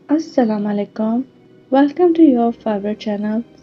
Assalamu alaikum. Welcome to your favorite channel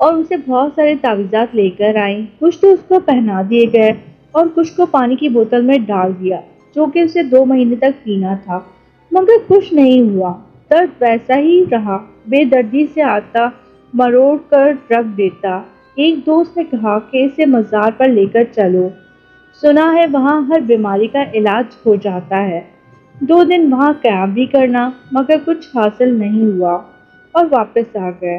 اور اسے بہت سارے تعویذات لے کر آئیں۔ کچھ تو اس کو پہنا دیے گئے اور کچھ کو پانی کی بوتل میں ڈال دیا، جو کہ اسے 2 مہینے تک پینا تھا، مگر کچھ نہیں ہوا۔ درد ویسا ہی رہا، بے دردی سے آتا، مروڑ کر رکھ دیتا۔ ایک دوست نے کہا کہ اسے مزار پر لے کر چلو، سنا ہے وہاں ہر بیماری کا علاج ہو جاتا ہے۔ 2 دن وہاں قیام بھی کرنا، مگر کچھ حاصل نہیں ہوا اور واپس آ گئے۔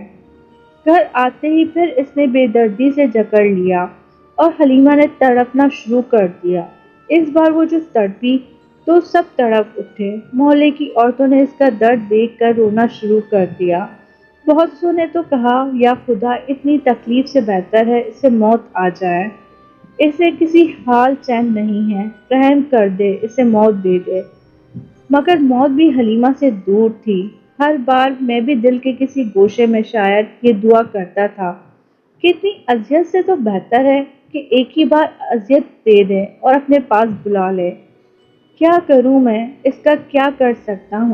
گھر آتے ہی پھر اس نے بے دردی سے جکڑ لیا اور حلیمہ نے تڑپنا شروع کر دیا۔ اس بار وہ جو تڑپی تو سب تڑپ اٹھے۔ محلے کی عورتوں نے اس کا درد دیکھ کر رونا شروع کر دیا۔ بہت سو نے تو کہا، یا خدا، اتنی تکلیف سے بہتر ہے اسے موت آ جائے، اسے کسی حال چین نہیں ہے، رحم کر دے، اسے موت دے دے۔ مگر موت بھی حلیمہ سے دور تھی۔ ہر بار میں بھی دل کے کسی گوشے میں شاید یہ دعا کرتا تھا کہ اتنی اذیت سے تو بہتر ہے کہ ایک ہی بار اذیت دے دے اور اپنے پاس بلا لے۔ کیا کروں میں، اس کا کیا کر سکتا ہوں؟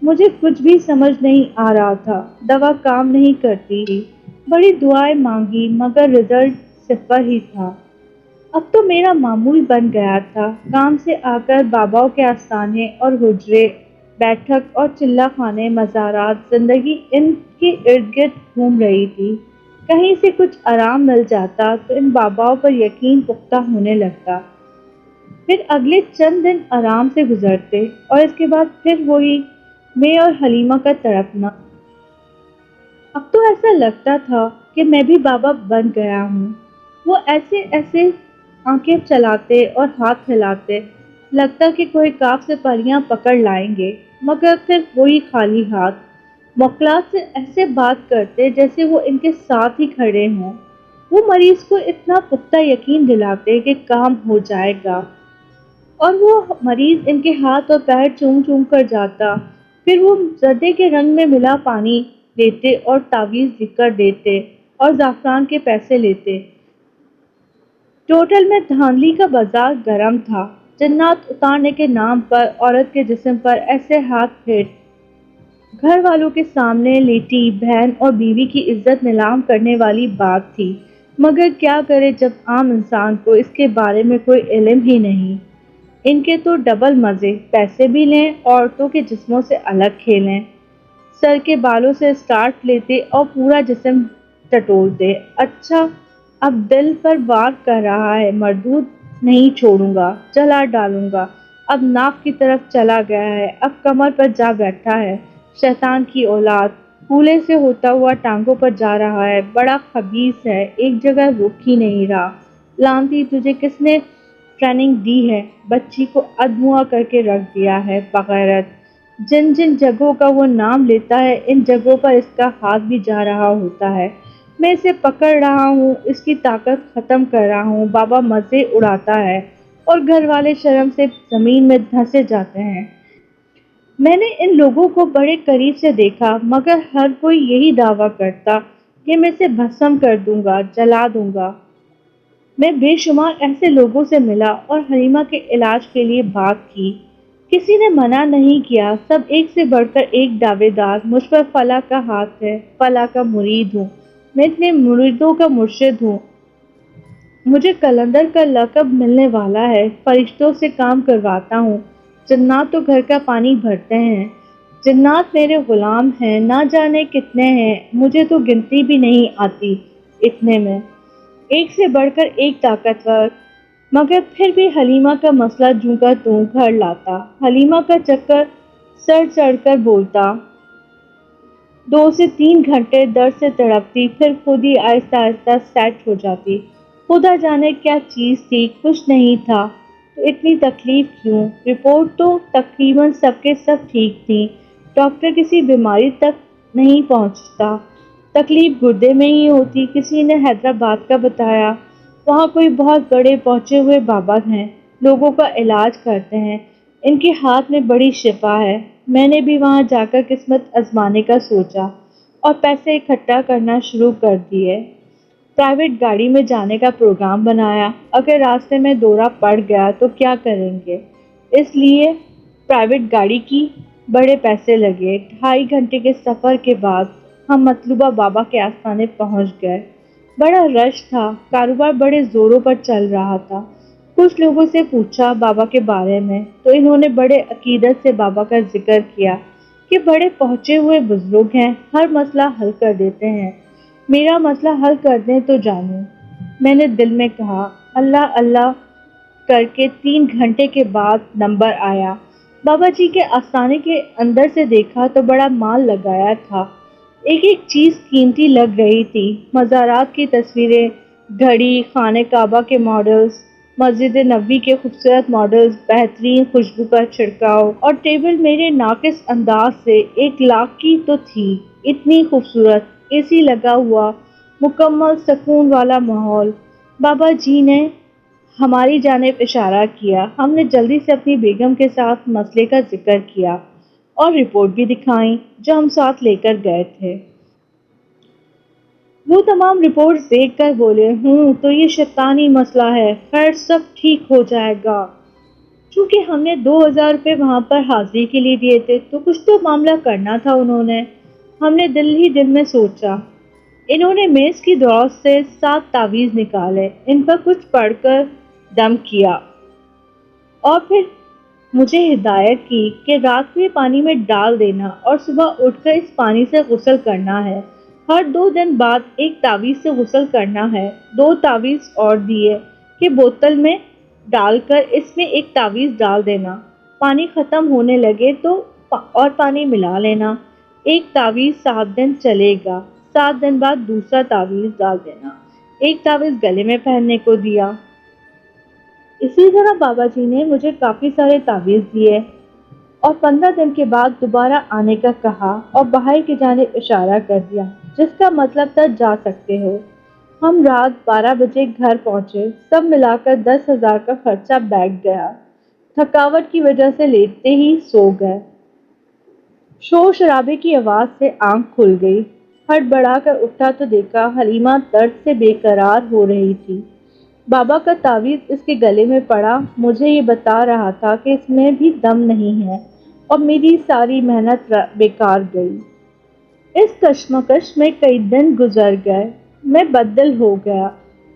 مجھے کچھ بھی سمجھ نہیں آ رہا تھا۔ دوا کام نہیں کرتی تھی، بڑی دعائیں مانگی مگر رزلٹ صفر ہی تھا۔ اب تو میرا معمول بن گیا تھا، کام سے آ کر باباؤں کے آستانے اور حجرے، بیٹھک اور چلہ خانے، مزارات، زندگی ان کے ارد گرد گھوم رہی تھی۔ کہیں سے کچھ آرام مل جاتا تو ان باباؤں پر یقین پختہ ہونے لگتا۔ پھر اگلے چند دن آرام سے گزرتے اور اس کے بعد پھر وہی میں اور حلیمہ کا تڑپنا۔ اب تو ایسا لگتا تھا کہ میں بھی بابا بن گیا ہوں۔ وہ ایسے ایسے آنکھیں چلاتے اور ہاتھ ہلاتے، لگتا کہ کوئی کاف سے پریاں پکڑ لائیں گے، مگر پھر وہی خالی ہاتھ۔ موکلات سے ایسے بات کرتے جیسے وہ ان کے ساتھ ہی کھڑے ہوں۔ وہ مریض کو اتنا پختہ یقین دلاتے کہ کام ہو جائے گا، اور وہ مریض ان کے ہاتھ اور پیر چوم چوم کر جاتا۔ پھر وہ زردے کے رنگ میں ملا پانی دیتے اور تعویذ لکھ کر دیتے اور زعفران کے پیسے لیتے۔ ٹوٹل میں دھاندلی کا بازار گرم تھا۔ جنات اتارنے کے نام پر عورت کے جسم پر ایسے ہاتھ پھیر گھر والوں کے سامنے لیٹی بہن اور بیوی کی عزت نیلام کرنے والی بات تھی، مگر کیا کرے جب عام انسان کو اس کے بارے میں کوئی علم ہی نہیں۔ ان کے تو ڈبل مزے، پیسے بھی لیں، عورتوں کے جسموں سے الگ کھیلیں، سر کے بالوں سے اسٹارٹ لیتے اور پورا جسم ٹٹولتے۔ اچھا، اب دل پر وار کر رہا ہے، مردود نہیں چھوڑوں گا، جلا ڈالوں گا۔ اب ناف کی طرف چلا گیا ہے، اب کمر پر جا بیٹھا ہے۔ شیطان کی اولاد، پھولے سے ہوتا ہوا ٹانگوں پر جا رہا ہے، بڑا خبیث ہے، ایک جگہ رک ہی نہیں رہا۔ لعنتی، تجھے کس نے ٹریننگ دی ہے؟ بچی کو ادموا کر کے رکھ دیا ہے، بغیرت۔ جن جن جگہوں کا وہ نام لیتا ہے، ان جگہوں پر اس کا ہاتھ بھی جا رہا ہوتا ہے۔ میں اسے پکڑ رہا ہوں، اس کی طاقت ختم کر رہا ہوں۔ بابا مزے اڑاتا ہے اور گھر والے شرم سے زمین میں دھنسے جاتے ہیں۔ میں نے ان لوگوں کو بڑے قریب سے دیکھا، مگر ہر کوئی یہی دعویٰ کرتا کہ میں اسے بھسم کر دوں گا، جلا دوں گا۔ میں بے شمار ایسے لوگوں سے ملا اور حلیمہ کے علاج کے لیے بات کی، کسی نے منع نہیں کیا۔ سب ایک سے بڑھ کر ایک دعوے دار۔ مجھ پر فلاں کا ہاتھ ہے، فلاں کا مرید ہوں، میں اتنے مریدوں کا مرشد ہوں، مجھے قلندر کا لقب ملنے والا ہے، فرشتوں سے کام کرواتا ہوں، جنات تو گھر کا پانی بھرتے ہیں، جنات میرے غلام ہیں، نہ جانے کتنے ہیں، مجھے تو گنتی بھی نہیں آتی اتنے میں۔ ایک سے بڑھ کر ایک طاقتور، مگر پھر بھی حلیمہ کا مسئلہ جوں کا توں گھر لاتا۔ حلیمہ کا چکر سر چڑھ کر بولتا۔ 2 سے 3 گھنٹے درد سے تڑپتی، پھر خود ہی آہستہ آہستہ سیٹ ہو جاتی۔ خدا جانے کیا چیز تھی، کچھ نہیں تھا تو اتنی تکلیف کیوں؟ رپورٹ تو تقریباً سب کے سب ٹھیک تھی، ڈاکٹر کسی بیماری تک نہیں پہنچتا، تکلیف گردے میں ہی ہوتی۔ کسی نے حیدرآباد کا بتایا، وہاں کوئی بہت بڑے پہنچے ہوئے بابا ہیں، لوگوں کا علاج کرتے ہیں، ان کے ہاتھ میں بڑی شفا ہے۔ میں نے بھی وہاں جا کر قسمت آزمانے کا سوچا اور پیسے اکٹھا کرنا شروع کر دیے۔ پرائیویٹ گاڑی میں جانے کا پروگرام بنایا، اگر راستے میں دورہ پڑ گیا تو کیا کریں گے، اس لیے پرائیویٹ گاڑی کی۔ بڑے پیسے لگے۔ 2.5 گھنٹے کے سفر کے بعد ہم مطلوبہ بابا کے آستانے پہنچ گئے۔ بڑا رش تھا، کاروبار بڑے زوروں پر چل رہا تھا۔ کچھ لوگوں سے پوچھا بابا کے بارے میں تو انہوں نے بڑے عقیدت سے بابا کا ذکر کیا کہ بڑے پہنچے ہوئے بزرگ ہیں، ہر مسئلہ حل کر دیتے ہیں، میرا مسئلہ حل کر دیں تو جانوں۔ میں نے دل میں کہا اللہ اللہ کر کے 3 گھنٹے کے بعد نمبر آیا۔ بابا جی کے آستانے کے اندر سے دیکھا تو بڑا مال لگایا تھا، ایک ایک چیز قیمتی لگ رہی تھی، مزارات کی تصویریں، گھڑی، خانہ کعبہ کے ماڈلز، مسجد نبوی کے خوبصورت ماڈلز، بہترین خوشبو کا چھڑکاؤ، اور ٹیبل میرے ناقص انداز سے 1 لاکھ کی تو تھی، اتنی خوبصورت، اے سی لگا ہوا، مکمل سکون والا ماحول۔ بابا جی نے ہماری جانب اشارہ کیا، ہم نے جلدی سے اپنی بیگم کے ساتھ مسئلے کا ذکر کیا اور رپورٹ بھی دکھائیں جو ہم ساتھ لے کر گئے تھے۔ وہ تمام رپورٹس دیکھ کر بولے تو یہ شیطانی مسئلہ ہے، خیر سب ٹھیک ہو جائے گا۔ چونکہ ہم نے 2000 روپے وہاں پر حاضری کے لیے دیے تھے تو کچھ تو معاملہ کرنا تھا ہم نے دل ہی دل میں سوچا۔ انہوں نے میز کی دراز سے 7 تعویذ نکالے، ان پر کچھ پڑھ کر دم کیا اور پھر مجھے ہدایت کی کہ رات کو یہ پانی میں ڈال دینا اور صبح اٹھ کر اس پانی سے غسل کرنا ہے، ہر 2 دن بعد ایک تعویذ سے غسل کرنا ہے۔ 2 تعویذ اور دیے کہ بوتل میں ڈال کر اس میں ایک تعویذ ڈال دینا، پانی ختم ہونے لگے تو اور پانی ملا لینا، ایک تعویذ 7 دن چلے گا، 7 دن بعد دوسرا تعویذ ڈال دینا، ایک تعویذ گلے میں پہننے کو دیا۔ اسی طرح بابا جی نے مجھے کافی سارے تعویذ دیے اور 15 دن کے بعد دوبارہ آنے کا کہا اور باہر کی جانب اشارہ کر دیا، جس کا مطلب تھا جا سکتے ہو۔ ہم رات 12 بجے گھر پہنچے، سب ملا کر 10,000 کا خرچہ بیٹھ گیا، تھکاوٹ کی وجہ سے لیٹتے ہی سو گئے۔ شور شرابے کی آواز سے آنکھ کھل گئی، ہڑبڑا کر اٹھا تو دیکھا حلیمہ درد سے بے قرار ہو رہی تھی۔ بابا کا تعویذ اس کے گلے میں پڑا، مجھے یہ بتا رہا تھا کہ اس میں بھی دم نہیں ہے اور میری ساری محنت بیکار گئی۔ اس کشمکش میں کئی دن گزر گئے، میں بدل ہو گیا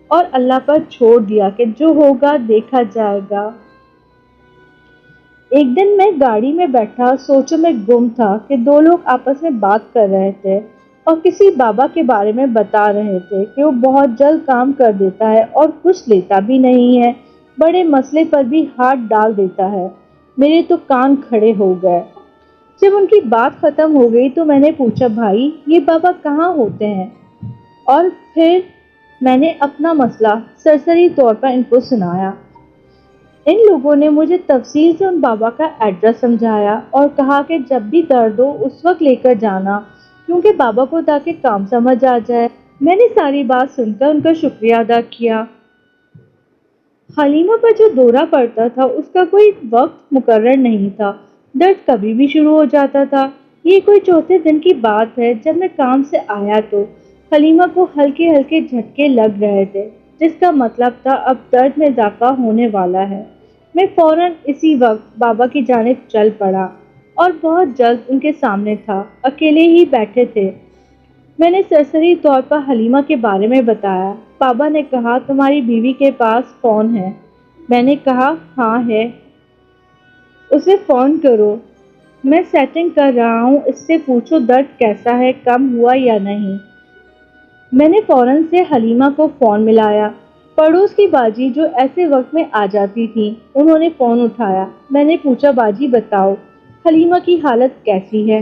اور اللہ پر چھوڑ دیا کہ جو ہوگا دیکھا جائے گا۔ ایک دن میں گاڑی میں بیٹھا سوچوں میں گم تھا کہ 2 لوگ آپس میں بات کر رہے تھے اور کسی بابا کے بارے میں بتا رہے تھے کہ وہ بہت جلد کام کر دیتا ہے اور کچھ لیتا بھی نہیں ہے، بڑے مسئلے پر بھی ہاتھ ڈال دیتا ہے۔ میرے تو کان کھڑے ہو گئے۔ جب ان کی بات ختم ہو گئی تو میں نے پوچھا بھائی یہ بابا کہاں ہوتے ہیں؟ اور پھر میں نے اپنا مسئلہ سرسری طور پر ان کو سنایا۔ ان لوگوں نے مجھے تفصیل سے ان بابا کا ایڈریس سمجھایا اور کہا کہ جب بھی درد ہو اس وقت لے کر جانا، کیونکہ بابا کو تاکہ کام سمجھ آ جائے۔ میں نے ساری بات سن کر ان کا شکریہ ادا کیا۔ حلیمہ پر جو دورہ پڑتا تھا اس کا کوئی وقت مقرر نہیں تھا، درد کبھی بھی شروع ہو جاتا تھا۔ یہ کوئی چوتھے دن کی بات ہے جب میں کام سے آیا تو حلیمہ کو ہلکے ہلکے جھٹکے لگ رہے تھے، جس کا مطلب تھا اب درد میں اضافہ ہونے والا ہے۔ میں فوراً اسی وقت بابا کی جانب چل پڑا اور بہت جلد ان کے سامنے تھا، اکیلے ہی بیٹھے تھے۔ میں نے سرسری طور پر حلیمہ کے بارے میں بتایا۔ بابا نے کہا تمہاری بیوی کے پاس فون ہے؟ میں نے کہا ہاں ہے۔ اسے فون کرو، میں سیٹنگ کر رہا ہوں، اس سے پوچھو درد کیسا ہے، کم ہوا یا نہیں۔ میں نے فوراً سے حلیمہ کو فون ملایا۔ پڑوس کی باجی جو ایسے وقت میں آ جاتی تھی، انہوں نے فون اٹھایا۔ میں نے پوچھا باجی بتاؤ حلیمہ کی حالت کیسی ہے؟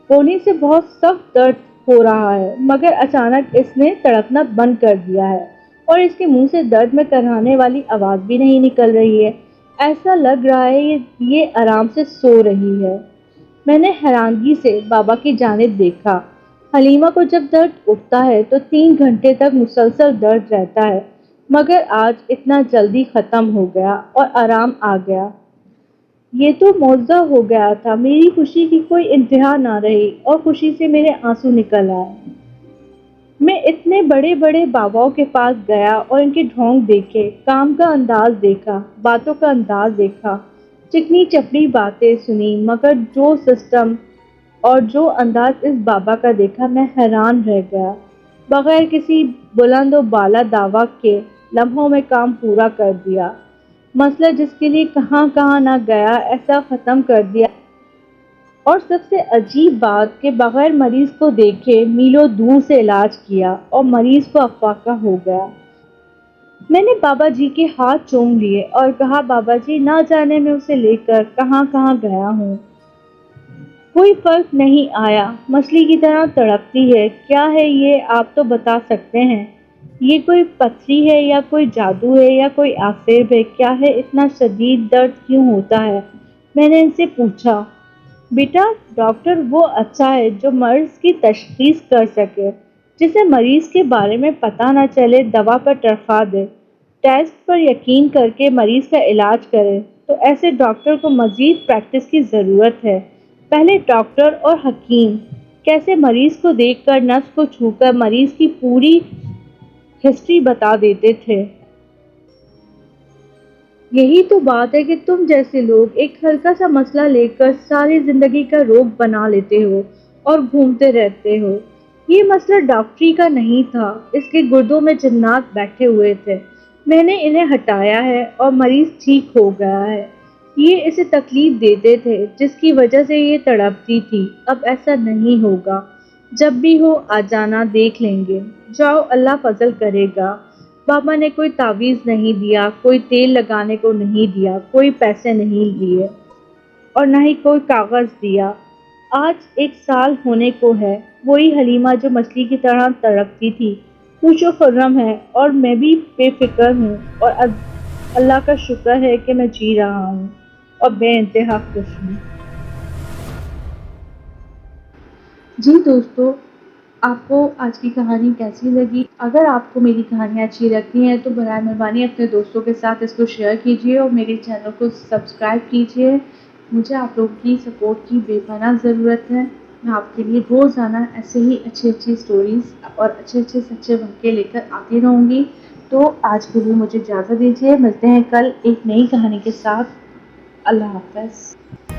بولی سے بہت سخت درد ہو رہا ہے مگر اچانک اس نے تڑپنا بند کر دیا ہے اور اس کے منہ سے درد میں کرہانے والی آواز بھی نہیں نکل رہی ہے، ایسا لگ رہا ہے یہ آرام سے سو رہی ہے۔ میں نے حیرانگی سے بابا کی جانب دیکھا۔ حلیمہ کو جب درد اٹھتا ہے تو 3 گھنٹے تک مسلسل درد رہتا ہے، مگر آج اتنا جلدی ختم ہو گیا اور آرام آ گیا۔ یہ تو معجزہ ہو گیا تھا، میری خوشی کی کوئی انتہا نہ رہی اور خوشی سے میرے آنسو نکل آئے۔ میں اتنے بڑے بڑے باباؤں کے پاس گیا اور ان کے ڈھونگ دیکھے، کام کا انداز دیکھا، باتوں کا انداز دیکھا، چکنی چپڑی باتیں سنی، مگر جو سسٹم اور جو انداز اس بابا کا دیکھا میں حیران رہ گیا۔ بغیر کسی بلند و بالا دعویٰ کے لمحوں میں کام پورا کر دیا، مسئلہ جس کے لیے کہاں کہاں نہ گیا ایسا ختم کر دیا، اور سب سے عجیب بات کہ بغیر مریض کو دیکھے میلوں دور سے علاج کیا اور مریض کو افاقہ ہو گیا۔ میں نے بابا جی کے ہاتھ چوم لیے اور کہا بابا جی نہ جانے میں اسے لے کر کہاں کہاں گیا ہوں، کوئی فرق نہیں آیا، مچھلی کی طرح تڑپتی ہے، کیا ہے یہ آپ تو بتا سکتے ہیں، یہ کوئی پتھری ہے یا کوئی جادو ہے یا کوئی آسیب ہے، کیا ہے اتنا شدید درد کیوں ہوتا ہے؟ میں نے ان سے پوچھا۔ بیٹا ڈاکٹر وہ اچھا ہے جو مرض کی تشخیص کر سکے، جسے مریض کے بارے میں پتہ نہ چلے دوا پر ٹرفا دے، ٹیسٹ پر یقین کر کے مریض کا علاج کرے، تو ایسے ڈاکٹر کو مزید پریکٹس کی ضرورت ہے۔ پہلے ڈاکٹر اور حکیم کیسے مریض کو دیکھ کر نس کو چھو کر مریض کی پوری ہسٹری بتا دیتے تھے۔ یہی تو بات ہے کہ تم جیسے لوگ ایک ہلکا سا مسئلہ لے کر ساری زندگی کا روگ بنا لیتے ہو اور گھومتے رہتے ہو۔ یہ مسئلہ ڈاکٹری کا نہیں تھا، اس کے گردوں میں جنات بیٹھے ہوئے تھے، میں نے انہیں ہٹایا ہے اور مریض ٹھیک ہو گیا ہے۔ یہ اسے تکلیف دیتے تھے جس کی وجہ سے یہ تڑپتی تھی، اب ایسا نہیں ہوگا، جب بھی ہو آ جانا، دیکھ لیں گے، جاؤ اللہ فضل کرے گا۔ بابا نے کوئی تعویذ نہیں دیا، کوئی تیل لگانے کو نہیں دیا، کوئی پیسے نہیں دیے اور نہ ہی کوئی کاغذ دیا۔ آج 1 سال ہونے کو ہے، وہی حلیمہ جو مچھلی کی طرح تڑپتی تھی خوش و خرم ہے، اور میں بھی بے فکر ہوں، اور اللہ کا شکر ہے کہ میں جی رہا ہوں اور بے انتہا خوش ہوں۔ جی دوستو، آپ کو آج کی کہانی کیسی لگی؟ اگر آپ کو میری کہانیاں اچھی لگتی ہیں تو برائے مہربانی اپنے دوستوں کے ساتھ اس کو شیئر کیجیے اور میرے چینل کو سبسکرائب کیجیے۔ مجھے آپ لوگوں کی سپورٹ کی بے پناہ ضرورت ہے۔ میں آپ کے لیے روزانہ ایسے ہی اچھی سٹوریز اور اچھے سچے واقعے لے کر آتی رہوں گی۔ تو آج کے لیے مجھے اجازت دیجیے، ملتے ہیں کل ایک نئی کہانی کے ساتھ۔ اللہ حافظ۔